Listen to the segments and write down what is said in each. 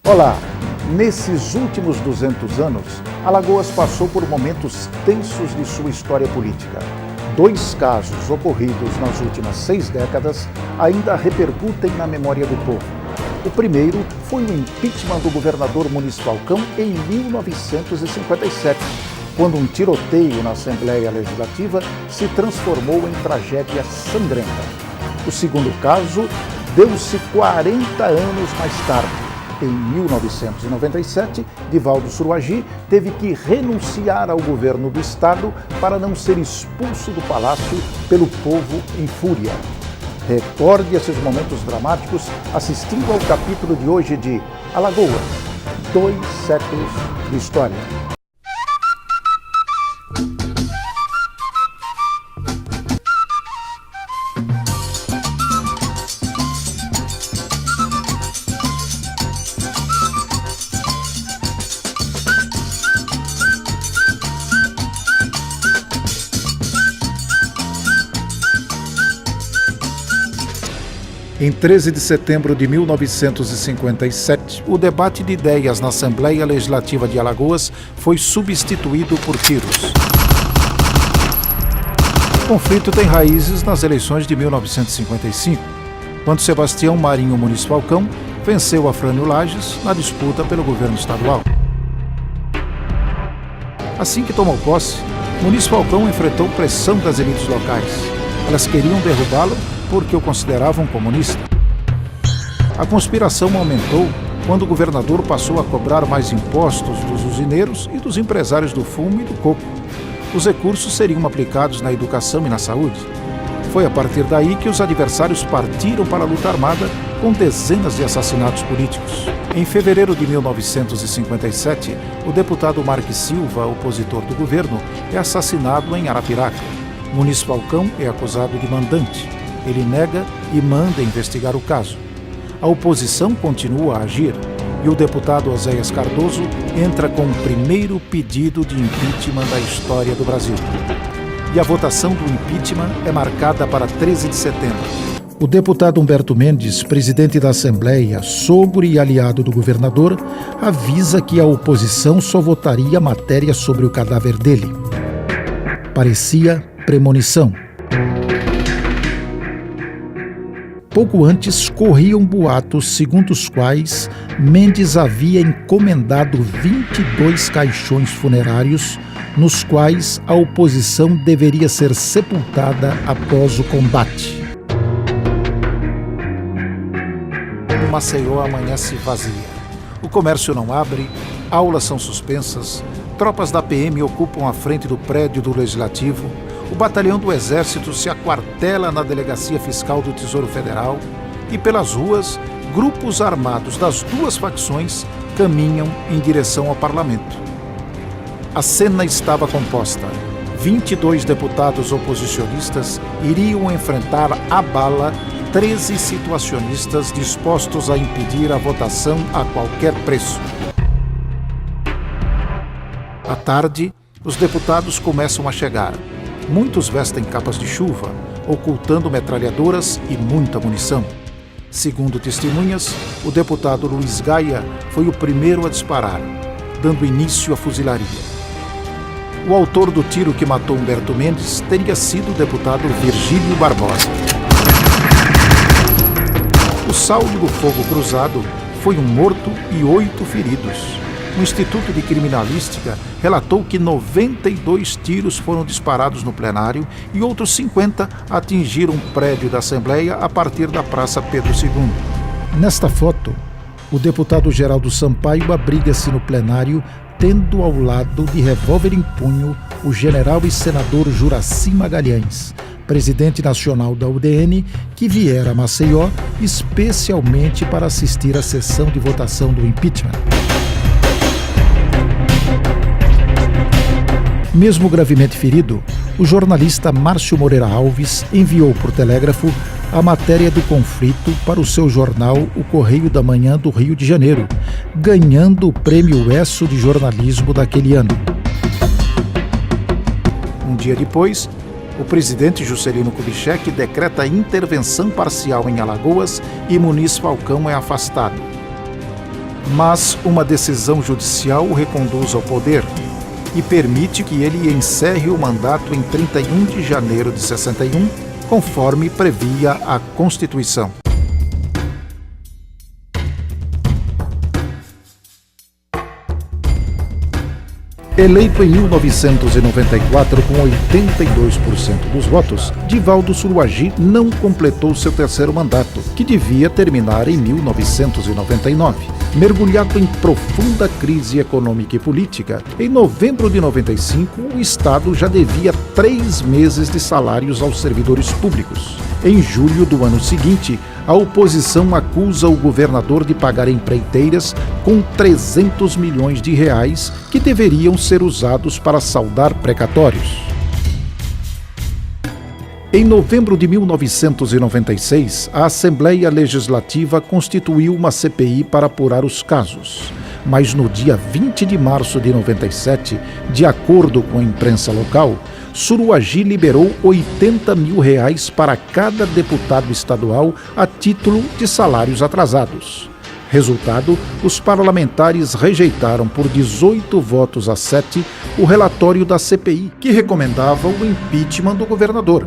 Olá! Nesses últimos 200 anos, Alagoas passou por momentos tensos de sua história política. 2 casos ocorridos nas últimas 6 décadas ainda repercutem na memória do povo. O primeiro foi o impeachment do governador Muniz Falcão em 1957, quando um tiroteio na Assembleia Legislativa se transformou em tragédia sangrenta. O segundo caso deu-se 40 anos mais tarde. Em 1997, Divaldo Suruagi teve que renunciar ao governo do estado para não ser expulso do palácio pelo povo em fúria. Recorde esses momentos dramáticos assistindo ao capítulo de hoje de Alagoas, 2 séculos de história. Em 13 de setembro de 1957, o debate de ideias na Assembleia Legislativa de Alagoas foi substituído por tiros. O conflito tem raízes nas eleições de 1955, quando Sebastião Marinho Muniz Falcão venceu Afrânio Lages na disputa pelo governo estadual. Assim que tomou posse, Muniz Falcão enfrentou pressão das elites locais. Elas queriam derrubá-lo porque o consideravam comunista. A conspiração aumentou quando o governador passou a cobrar mais impostos dos usineiros e dos empresários do fumo e do coco. Os recursos seriam aplicados na educação e na saúde. Foi a partir daí que os adversários partiram para a luta armada com dezenas de assassinatos políticos. Em fevereiro de 1957, o deputado Marques Silva, opositor do governo, é assassinado em Arapiraca. Muniz Falcão é acusado de mandante. Ele nega e manda investigar o caso. A oposição continua a agir e o deputado Oséias Cardoso entra com o primeiro pedido de impeachment da história do Brasil. E a votação do impeachment é marcada para 13 de setembro. O deputado Humberto Mendes, presidente da Assembleia, sogro e aliado do governador, avisa que a oposição só votaria a matéria sobre o cadáver dele. Parecia premonição. Pouco antes, corriam boatos segundo os quais Mendes havia encomendado 22 caixões funerários, nos quais a oposição deveria ser sepultada após o combate. O Maceió amanhece vazia. O comércio não abre, aulas são suspensas, tropas da PM ocupam a frente do prédio do Legislativo, o batalhão do Exército se aquartela na Delegacia Fiscal do Tesouro Federal e, pelas ruas, grupos armados das 2 facções caminham em direção ao parlamento. A cena estava composta. 22 deputados oposicionistas iriam enfrentar à bala 13 situacionistas dispostos a impedir a votação a qualquer preço. À tarde, os deputados começam a chegar. Muitos vestem capas de chuva, ocultando metralhadoras e muita munição. Segundo testemunhas, o deputado Luiz Gaia foi o primeiro a disparar, dando início à fuzilaria. O autor do tiro que matou Humberto Mendes teria sido o deputado Virgílio Barbosa. O saldo do fogo cruzado foi 1 morto e 8 feridos. O Instituto de Criminalística relatou que 92 tiros foram disparados no plenário e outros 50 atingiram o prédio da Assembleia a partir da Praça Pedro II. Nesta foto, o deputado Geraldo Sampaio abriga-se no plenário, tendo ao lado, de revólver em punho, o general e senador Juracy Magalhães, presidente nacional da UDN, que viera a Maceió especialmente para assistir à sessão de votação do impeachment. Mesmo gravemente ferido, o jornalista Márcio Moreira Alves enviou por telégrafo a matéria do conflito para o seu jornal O Correio da Manhã do Rio de Janeiro, ganhando o Prêmio ESSO de jornalismo daquele ano. Um dia depois, o presidente Juscelino Kubitschek decreta intervenção parcial em Alagoas e Muniz Falcão é afastado. Mas uma decisão judicial o reconduz ao poder e permite que ele encerre o mandato em 31 de janeiro de 61, conforme previa a Constituição. Eleito em 1994 com 82% dos votos, Divaldo Suruagi não completou seu terceiro mandato, que devia terminar em 1999. Mergulhado em profunda crise econômica e política, em novembro de 95, o Estado já devia 3 meses de salários aos servidores públicos. Em julho do ano seguinte, a oposição acusa o governador de pagar empreiteiras com 300 milhões de reais que deveriam ser usados para saldar precatórios. Em novembro de 1996, a Assembleia Legislativa constituiu uma CPI para apurar os casos. Mas no dia 20 de março de 97, de acordo com a imprensa local, Suruagi liberou 80 mil reais para cada deputado estadual a título de salários atrasados. Resultado, os parlamentares rejeitaram por 18 votos a 7 o relatório da CPI, que recomendava o impeachment do governador.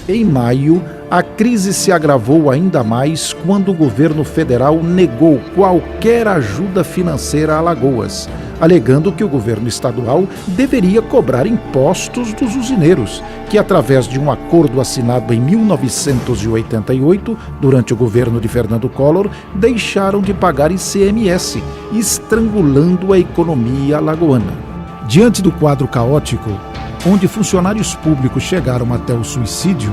Em maio, a crise se agravou ainda mais quando o governo federal negou qualquer ajuda financeira a Alagoas, alegando que o governo estadual deveria cobrar impostos dos usineiros, que através de um acordo assinado em 1988, durante o governo de Fernando Collor, deixaram de pagar ICMS, estrangulando a economia alagoana. Diante do quadro caótico, onde funcionários públicos chegaram até o suicídio,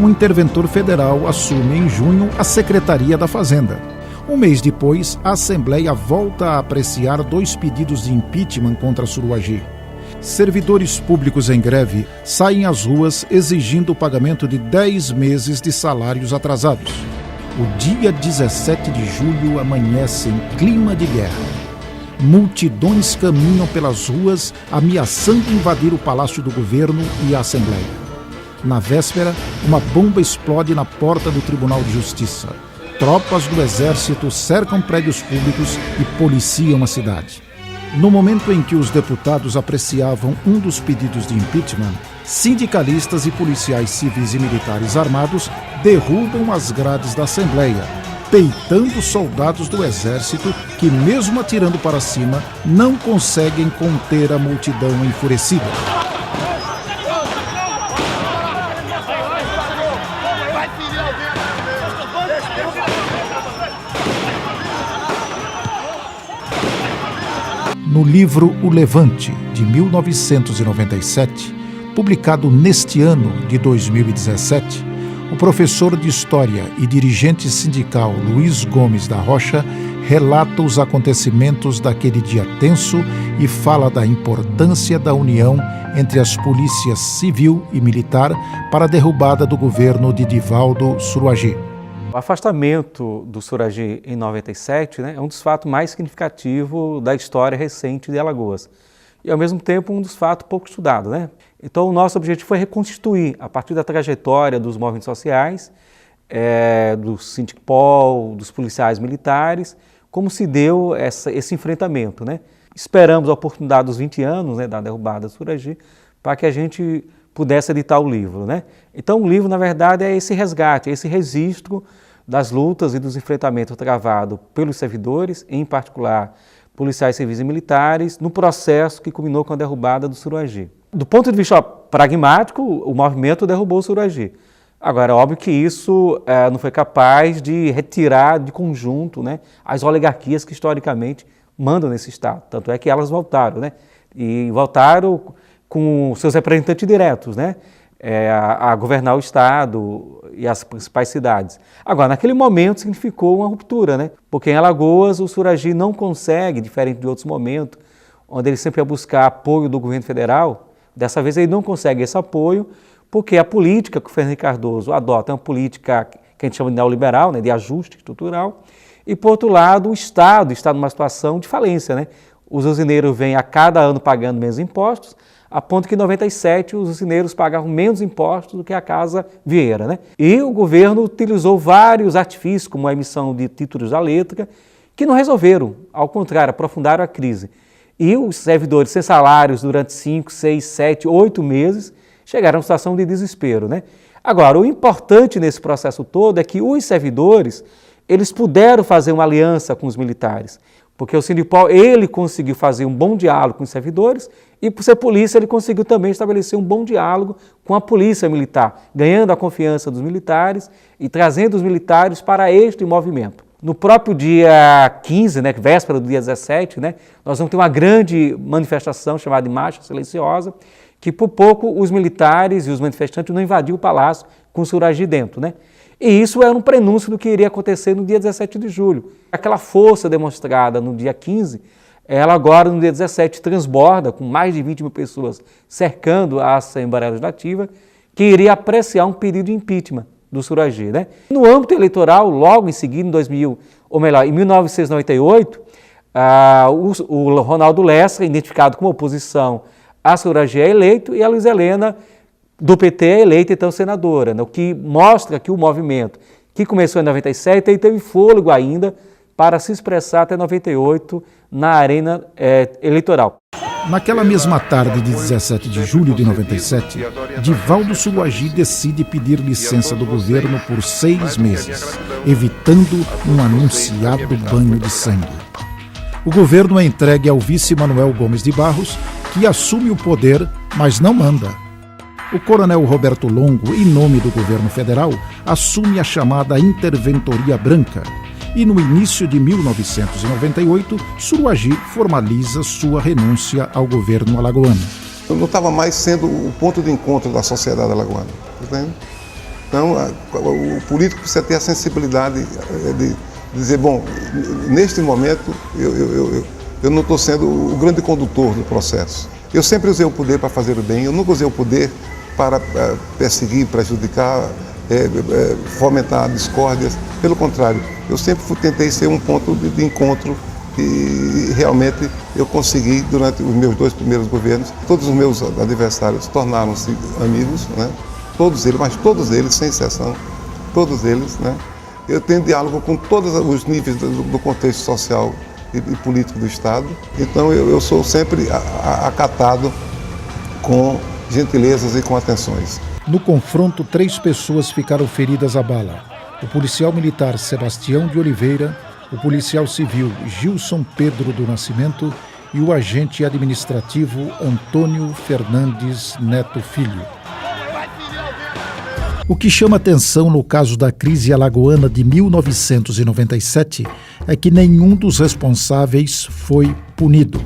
um interventor federal assume em junho a Secretaria da Fazenda. Um mês depois, a Assembleia volta a apreciar 2 pedidos de impeachment contra Suruagi. Servidores públicos em greve saem às ruas exigindo o pagamento de 10 meses de salários atrasados. O dia 17 de julho amanhece em clima de guerra. Multidões caminham pelas ruas ameaçando invadir o Palácio do Governo e a Assembleia. Na véspera, uma bomba explode na porta do Tribunal de Justiça. Tropas do Exército cercam prédios públicos e policiam a cidade. No momento em que os deputados apreciavam um dos pedidos de impeachment, sindicalistas e policiais civis e militares armados derrubam as grades da Assembleia, peitando soldados do Exército que, mesmo atirando para cima, não conseguem conter a multidão enfurecida. No livro O Levante, de 1997, publicado neste ano de 2017, o professor de História e dirigente sindical Luiz Gomes da Rocha relata os acontecimentos daquele dia tenso e fala da importância da união entre as polícias civil e militar para a derrubada do governo de Divaldo Suruagi. O afastamento do Suruagi em 97, é um dos fatos mais significativos da história recente de Alagoas. E, ao mesmo tempo, um dos fatos pouco estudados. Então, o nosso objetivo foi reconstituir, a partir da trajetória dos movimentos sociais, do Sindipol, dos policiais militares, como se deu esse enfrentamento. Esperamos a oportunidade dos 20 anos da derrubada do Suruagi para que a gente pudesse editar o livro. Então, o livro, na verdade, é esse resgate, esse registro das lutas e dos enfrentamentos travados pelos servidores, em particular policiais civis e militares, no processo que culminou com a derrubada do Suruagi. Do ponto de vista pragmático, o movimento derrubou o Suruagi. Agora, é óbvio que isso não foi capaz de retirar de conjunto as oligarquias que historicamente mandam nesse Estado. Tanto é que elas voltaram, e voltaram com seus representantes diretos, a governar o Estado e as principais cidades. Agora, naquele momento significou uma ruptura, porque em Alagoas o Suruagi não consegue, diferente de outros momentos, onde ele sempre ia buscar apoio do governo federal, dessa vez ele não consegue esse apoio, porque a política que o Fernando Cardoso adota é uma política que a gente chama de neoliberal, de ajuste estrutural, e por outro lado o Estado está numa situação de falência. Os usineiros vêm a cada ano pagando menos impostos, a ponto que em 97 os usineiros pagavam menos impostos do que a Casa Vieira. E o governo utilizou vários artifícios, como a emissão de títulos da letra, que não resolveram, ao contrário, aprofundaram a crise. E os servidores sem salários durante 5, 6, 7, 8 meses chegaram a uma situação de desespero, né? Agora, o importante nesse processo todo é que os servidores, eles puderam fazer uma aliança com os militares, porque o Sindipol, ele conseguiu fazer um bom diálogo com os servidores e, por ser polícia, ele conseguiu também estabelecer um bom diálogo com a polícia militar, ganhando a confiança dos militares e trazendo os militares para este movimento. No próprio dia 15, né, véspera do dia 17, né, nós vamos ter uma grande manifestação chamada de Marcha Silenciosa, que por pouco os militares e os manifestantes não invadiram o palácio com o Suragi dentro, né? E isso era um prenúncio do que iria acontecer no dia 17 de julho. Aquela força demonstrada no dia 15, ela agora no dia 17 transborda com mais de 20 mil pessoas cercando a Assembleia Legislativa, que iria apreciar um pedido de impeachment do Suragi, né? No âmbito eleitoral, logo em seguida, em 1998, o Ronaldo Lessa, identificado como oposição a Suragi, é eleito e a Luiza Helena, do PT, é eleita então senadora, né? O que mostra que o movimento, que começou em 97, ele teve fôlego ainda para se expressar até 98 na arena eleitoral. Naquela mesma tarde de 17 de julho de 97, Divaldo Suragi decide pedir licença do governo por 6 meses, evitando um anunciado banho de sangue. O governo é entregue ao vice Manuel Gomes de Barros, que assume o poder, mas não manda. O coronel Roberto Longo, em nome do governo federal, assume a chamada Interventoria Branca e, no início de 1998, Suragi formaliza sua renúncia ao governo alagoano. Eu não estava mais sendo o ponto de encontro da sociedade alagoana. Entende? Então, o político precisa ter a sensibilidade de dizer, bom, neste momento eu não estou sendo o grande condutor do processo. Eu sempre usei o poder para fazer o bem, eu nunca usei o poder para perseguir, prejudicar, fomentar discórdias. Pelo contrário, eu sempre tentei ser um ponto de encontro e realmente eu consegui, durante os meus 2 primeiros governos, todos os meus adversários tornaram-se amigos, né? Todos eles, mas todos eles, sem exceção, todos eles, né? Eu tenho diálogo com todos os níveis do contexto social e político do Estado, então eu sou sempre acatado com gentilezas e com atenções. No confronto, 3 pessoas ficaram feridas à bala. O policial militar Sebastião de Oliveira, o policial civil Gilson Pedro do Nascimento e o agente administrativo Antônio Fernandes Neto Filho. O que chama atenção no caso da crise alagoana de 1997 é que nenhum dos responsáveis foi punido.